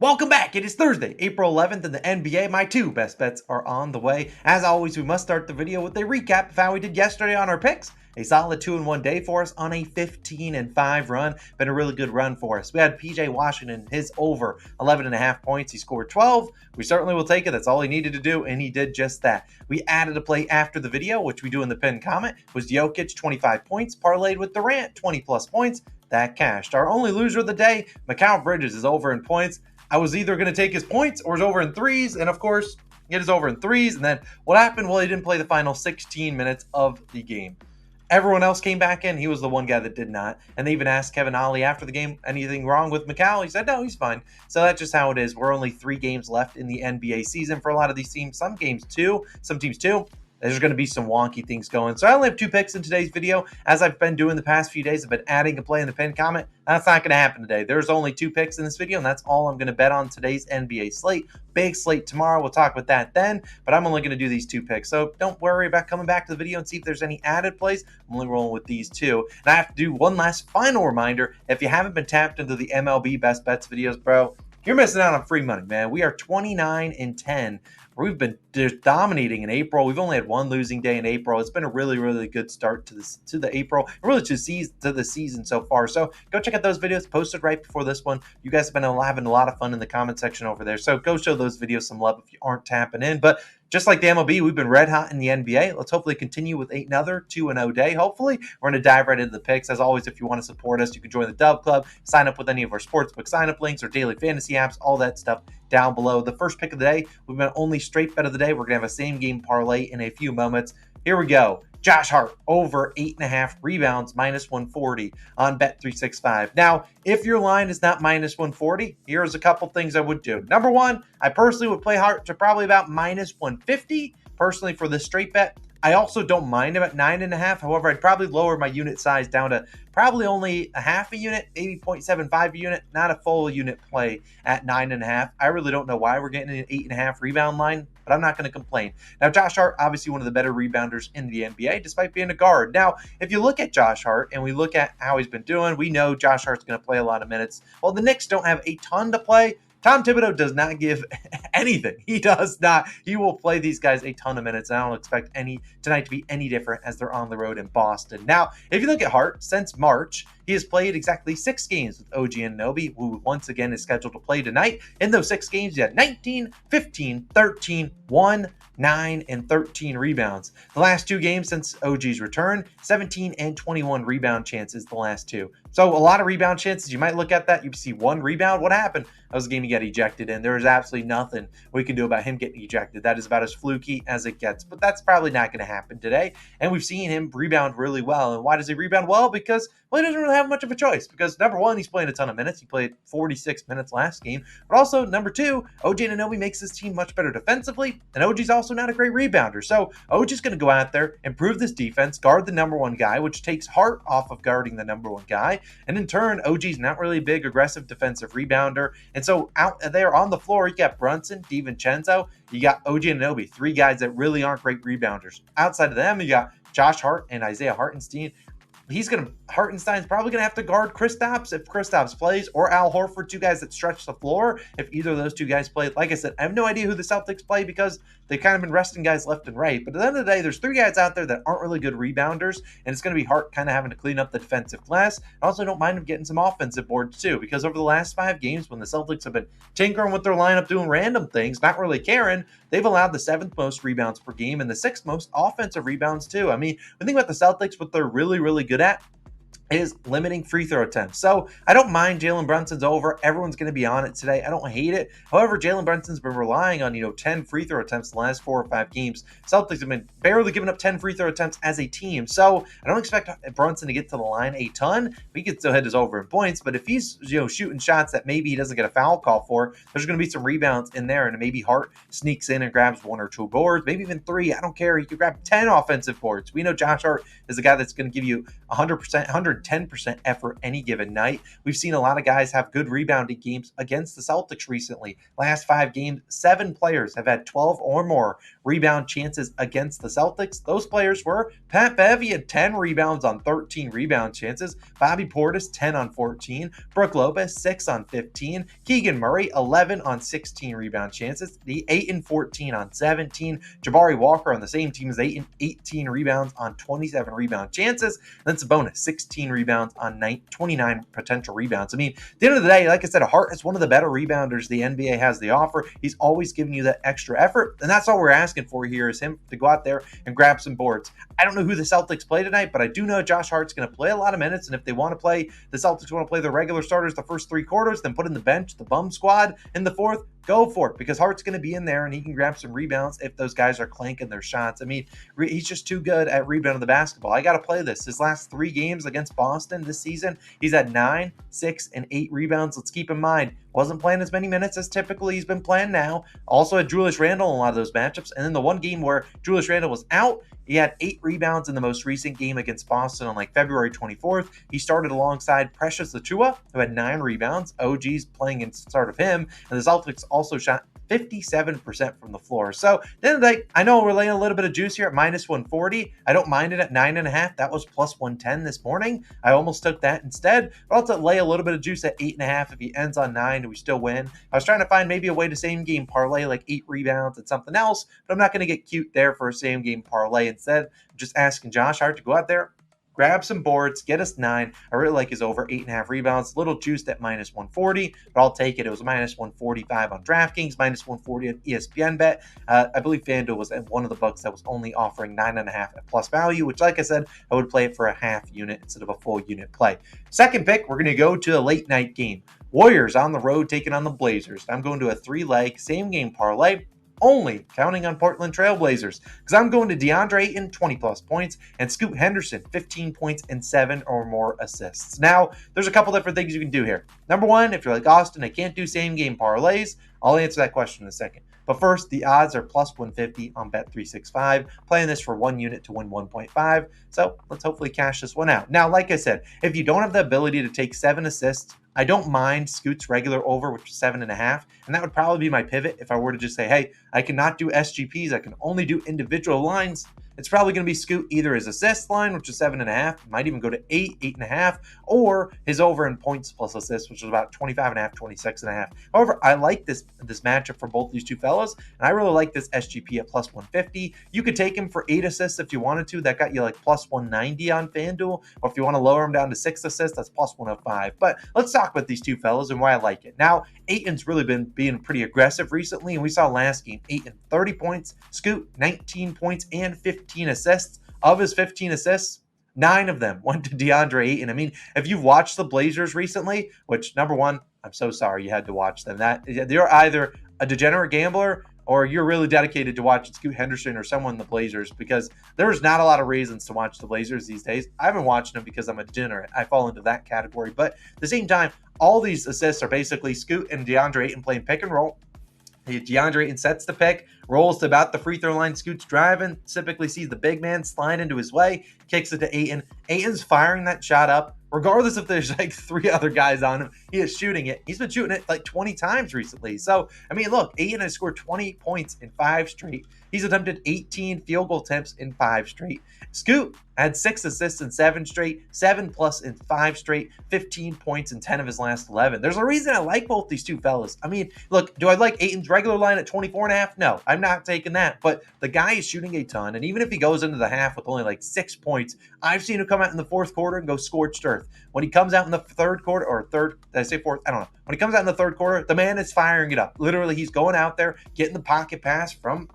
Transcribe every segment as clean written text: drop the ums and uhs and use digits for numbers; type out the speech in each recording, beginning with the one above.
Welcome back. It is Thursday, April 11th in the NBA. My two best bets are on the way. As always, we must start the video with a recap of how we did yesterday on our picks. A solid 2-1 day for us on a 15-5 run. Been a really good run for us. We had PJ Washington, his over 11.5 points. He scored 12. We certainly will take it. That's all he needed to do, and he did just that. We added a play after the video, which we do in the pinned comment. It was Jokic, 25 points, parlayed with Durant, 20-plus points. That cashed. Our only loser of the day, Mikal Bridges, is over in points. I was either going to take his points or his over in threes, and of course, get his over in threes. And then what happened? Well, he didn't play the final 16 minutes of the game. Everyone else came back in. He was the one guy that did not. And they even asked Kevin Ollie after the game, anything wrong with Mikal? He said, no, he's fine. So that's just how it is. We're only 3 games left in the NBA season for a lot of these teams. Some games 2, some teams 2. There's going to be some wonky things going. So I only have 2 picks in today's video. As I've been doing the past few days, I've been adding a play in the pinned comment. That's not going to happen today. There's only 2 picks in this video, and that's all I'm going to bet on today's NBA slate. Big slate tomorrow. We'll talk about that then, but I'm only going to do these 2 picks. So don't worry about coming back to the video and see if there's any added plays. I'm only rolling with these 2. And I have to do one last final reminder. If you haven't been tapped into the MLB Best Bets videos, bro, you're missing out on free money, man. We are 29-10. We've been just dominating in April. We've only had 1 losing day in April. It's been a really, really good start to the April, really to the season so far. So go check out those videos posted right before this one. You guys have been having a lot of fun in the comment section over there. So go show those videos some love if you aren't tapping in. But just like the MLB, we've been red hot in the NBA. Let's hopefully continue with another 2-0 day. Hopefully, we're going to dive right into the picks. As always, if you want to support us, you can join the DubClub, sign up with any of our sportsbook sign-up links or daily fantasy apps, all that stuff down below. The first pick of the day, we've been only straight bet of the day. We're going to have a same-game parlay in a few moments. Here we go. Josh Hart, over 8.5 rebounds, -140 on Bet365. Now, if your line is not -140, here's a couple things I would do. Number 1, I personally would play Hart to probably about -150, personally for this straight bet. I also don't mind about 9.5. However, I'd probably lower my unit size down to probably only a half a unit, maybe 0.75 a unit, not a full unit play at 9.5. I really don't know why we're getting an 8.5 rebound line, but I'm not going to complain. Now, Josh Hart, obviously one of the better rebounders in the NBA, despite being a guard. Now, if you look at Josh Hart and we look at how he's been doing, we know Josh Hart's going to play a lot of minutes. Well, the Knicks don't have a ton to play. Tom Thibodeau does not give anything. He does not. He will play these guys a ton of minutes. And I don't expect tonight to be any different as they're on the road in Boston. Now, if you look at Hart, since March, he has played exactly 6 games with OG Anunoby, who once again is scheduled to play tonight. In those 6 games, he had 19, 15, 13, 1, 9, and 13 rebounds. The last 2 games since OG's return, 17 and 21 rebound chances the last 2. So a lot of rebound chances. You might look at that. You see 1 rebound. What happened? That was a game he got ejected in. There is absolutely nothing we can do about him getting ejected. That is about as fluky as it gets. But that's probably not going to happen today. And we've seen him rebound really well. And why does he rebound well? Because, well, he doesn't really have much of a choice. Because, number 1, he's playing a ton of minutes. He played 46 minutes last game. But also, number 2, OG Anunoby makes his team much better defensively. And OG's also not a great rebounder. So OG's going to go out there, improve this defense, guard the number 1 guy, which takes Hart off of guarding the number 1 guy. And in turn, OG's not really a big, aggressive defensive rebounder. And so out there on the floor, you got Brunson, DiVincenzo, you got OG Anunoby, 3 guys that really aren't great rebounders. Outside of them, you got Josh Hart and Isaiah Hartenstein. Hartenstein's probably going to have to guard Kristaps if Kristaps plays, or Al Horford, 2 guys that stretch the floor if either of those 2 guys play. Like I said, I have no idea who the Celtics play because they've kind of been resting guys left and right. But at the end of the day, there's 3 guys out there that aren't really good rebounders, and it's going to be Hart kind of having to clean up the defensive glass. I also don't mind him getting some offensive boards too, because over the last 5 games when the Celtics have been tinkering with their lineup, doing random things, not really caring, they've allowed the 7th most rebounds per game and the 6th most offensive rebounds too. I mean, when you think about the Celtics, what they're really, really good at is limiting free throw attempts. So I don't mind Jalen Brunson's over. Everyone's going to be on it today. I don't hate it. However, Jalen Brunson's been relying on, 10 free throw attempts in the last 4 or 5 games. Celtics have been barely giving up 10 free throw attempts as a team. So I don't expect Brunson to get to the line a ton. He could still hit his over in points, but if he's, shooting shots that maybe he doesn't get a foul call for, there's going to be some rebounds in there, and maybe Hart sneaks in and grabs 1 or 2 boards, maybe even 3. I don't care. He could grab 10 offensive boards. We know Josh Hart is the guy that's going to give you 100%, 10% effort any given night. We've seen a lot of guys have good rebounding games against the Celtics recently. Last 5 games, 7 players have had 12 or more rebound chances against the Celtics. Those players were Pat Bev, he had 10 rebounds on 13 rebound chances. Bobby Portis, 10 on 14. Brook Lopez, 6 on 15. Keegan Murray, 11 on 16 rebound chances. The Ayton, 14 on 17. Jabari Walker on the same team as Ayton, 18 rebounds on 27 rebound chances. Then Sabonis, 16 rebounds on 29 potential rebounds. I mean, at the end of the day, like I said, Hart is one of the better rebounders the NBA has to offer. He's always giving you that extra effort, and that's all we're asking for here is him to go out there and grab some boards. I don't know who the Celtics play tonight, but I do know Josh Hart's going to play a lot of minutes, and if they want to play, the Celtics want to play their regular starters the first 3 quarters, then put in the bench, the bum squad in the fourth, go for it, because Hart's going to be in there and he can grab some rebounds if those guys are clanking their shots. I mean, he's just too good at rebounding the basketball. I got to play this. His last 3 games against Boston this season, he's had 9, 6, and 8 rebounds. Let's keep in mind, wasn't playing as many minutes as typically he's been playing now. Also had Julius Randle in a lot of those matchups. And then the one game where Julius Randle was out, he had 8 rebounds in the most recent game against Boston on February 24th. He started alongside Precious Achiuwa, who had 9 rebounds. OG's playing instead of him. And the Celtics also shot 57% from the floor. So then I know we're laying a little bit of juice here at minus 140. I don't mind it at 9.5. That was plus 110 this morning. I almost took that instead, but I'll lay a little bit of juice at 8.5. If he ends on 9, do we still win? I was trying to find maybe a way to same game parlay, like 8 rebounds and something else, but I'm not going to get cute there for a same game parlay. Instead, I'm just asking Josh Hart to go out there, grab some boards, get us 9. I really like his over 8.5 rebounds. A little juiced at minus 140, but I'll take it. It was minus 145 on DraftKings, minus 140 at ESPN Bet. I believe FanDuel was at one of the books that was only offering 9.5 at plus value, which, like I said, I would play it for a half unit instead of a full unit play. Second pick, we're going to go to the late night game. Warriors on the road taking on the Blazers. I'm going to a 3-leg same game parlay, only counting on Portland Trailblazers, because I'm going to DeAndre Ayton, 20-plus points, and Scoot Henderson, 15 points and 7 or more assists. Now, there's a couple different things you can do here. Number one, if you're like Austin, I can't do same-game parlays, I'll answer that question in a second. But first, the odds are plus 150 on Bet365, playing this for 1 unit to win 1.5, so let's hopefully cash this one out. Now, like I said, if you don't have the ability to take 7 assists, I don't mind Scoot's regular over, which is 7.5, and that would probably be my pivot if I were to just say, hey, I cannot do SGPs, I can only do individual lines. It's probably going to be Scoot either his assist line, which is 7.5, might even go to 8, 8.5, or his over in points plus assists, which is about 25.5, 26.5. However, I like this matchup for both these two fellas, and I really like this SGP at plus 150. You could take him for 8 assists if you wanted to. That got you plus 190 on FanDuel, or if you want to lower him down to 6 assists, that's plus 105. But let's talk about these two fellas and why I like it. Now, Ayton's really been being pretty aggressive recently, and we saw last game, Ayton 30 points, Scoot 19 points and 15 assists. Of his 15 assists, 9 of them went to DeAndre Ayton. I mean, if you've watched the Blazers recently, which, number one, I'm so sorry you had to watch them. You're either a degenerate gambler or you're really dedicated to watching Scoot Henderson or someone in the Blazers, because there's not a lot of reasons to watch the Blazers these days. I've been watching them because I'm a degenerate. I fall into that category. But at the same time, all these assists are basically Scoot and DeAndre Ayton playing pick and roll. DeAndre Ayton sets the pick, rolls to about the free throw line, Scoot's driving, typically sees the big man slide into his way, kicks it to Ayton. Ayton's firing that shot up. Regardless if there's 3 other guys on him, he is shooting it. He's been shooting it 20 times recently. So, I mean, look, Ayton has scored 20 points in 5 straight. He's attempted 18 field goal attempts in 5 straight. Scoot had 6 assists in 7 straight, 7 plus in 5 straight, 15 points in 10 of his last 11. There's a reason I like both these two fellas. I mean, look, do I like Ayton's regular line at 24.5? No, I'm not taking that. But the guy is shooting a ton, and even if he goes into the half with only 6 points, I've seen him come out in the fourth quarter and go scorched earth. When he comes out in the third quarter, or third, did I say fourth? I don't know. When he comes out in the third quarter, the man is firing it up. Literally, he's going out there, getting the pocket pass from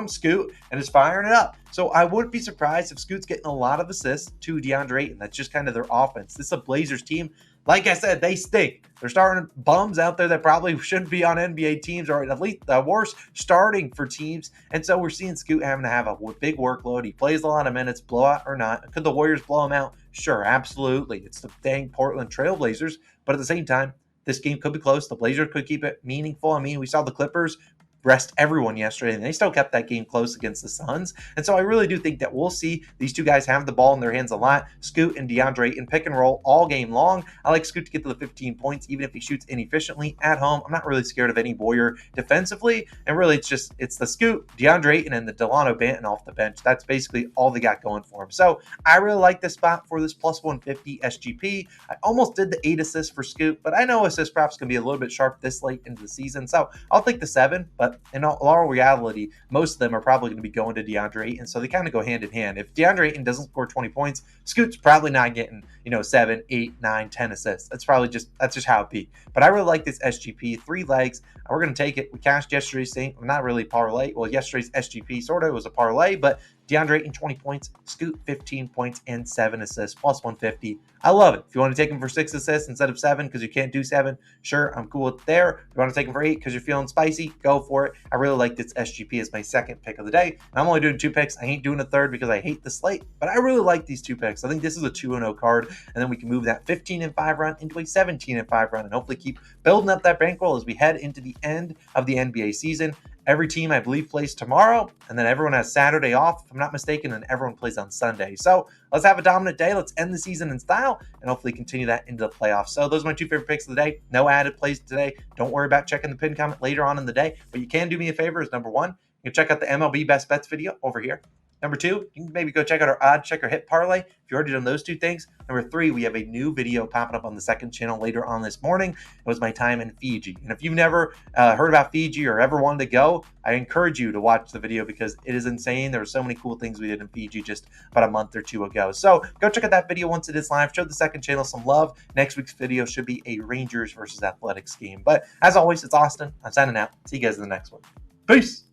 Scoot, and is firing it up. So I wouldn't be surprised if Scoot's getting a lot of assists to DeAndre Ayton. That's just kind of their offense. This is a Blazers team. Like I said, they stink. They're starting bums out there that probably shouldn't be on NBA teams, or at least the worst starting for teams. And so we're seeing Scoot having to have a big workload. He plays a lot of minutes, blowout or not. Could the Warriors blow him out? Sure, absolutely. It's the dang Portland Trailblazers. But at the same time, this game could be close. The Blazers could keep it meaningful. I mean, we saw the Clippers rest everyone yesterday, and they still kept that game close against the Suns. And so I really do think that we'll see these two guys have the ball in their hands a lot. Scoot and DeAndre Ayton pick and roll all game long. I like Scoot to get to the 15 points, even if he shoots inefficiently at home. I'm not really scared of any Boyer defensively. And really, it's the Scoot, DeAndre Ayton, and the Delano Banton off the bench. That's basically all they got going for him. So I really like this spot for this plus 150 SGP. I almost did the 8 assists for Scoot, but I know assist props can be a little bit sharp this late into the season. So I'll take the 7, but in all reality, most of them are probably going to be going to DeAndre Ayton. So they kind of go hand in hand. If DeAndre Ayton doesn't score 20 points, Scoot's probably not getting, 7, 8, 9, 10 assists. That's just how it be. But I really like this SGP, 3 legs. We're going to take it. We cashed yesterday's thing. Not really parlay. Well, yesterday's SGP sort of was a parlay, but DeAndre Ayton 20 points, Scoot 15 points and 7 assists, plus 150. I love it. If you want to take him for 6 assists instead of 7 because you can't do 7, sure, I'm cool with it there. If you want to take him for 8 because you're feeling spicy, go for it. I really like this SGP as my second pick of the day. And I'm only doing 2 picks. I ain't doing a third because I hate the slate, but I really like these 2 picks. I think this is a 2-0 card, and then we can move that 15-5 run into a 17-5 run and hopefully keep building up that bankroll as we head into the end of the NBA season. Every team, I believe, plays tomorrow, and then everyone has Saturday off, if I'm not mistaken, and everyone plays on Sunday. So let's have a dominant day. Let's end the season in style and hopefully continue that into the playoffs. So those are my 2 favorite picks of the day. No added plays today. Don't worry about checking the pin comment later on in the day, but you can do me a favor is number 1, you can check out the MLB Best Bets video over here. Number 2, you can maybe go check out our odd checker hit parlay if you already done those 2 things. Number 3, we have a new video popping up on the second channel later on this morning. It was my time in Fiji. And if you've never heard about Fiji or ever wanted to go, I encourage you to watch the video because it is insane. There were so many cool things we did in Fiji just about a month or 2 ago. So go check out that video once it is live. Show the second channel some love. Next week's video should be a Rangers versus Athletics game. But as always, it's Austin. I'm signing out. See you guys in the next one. Peace.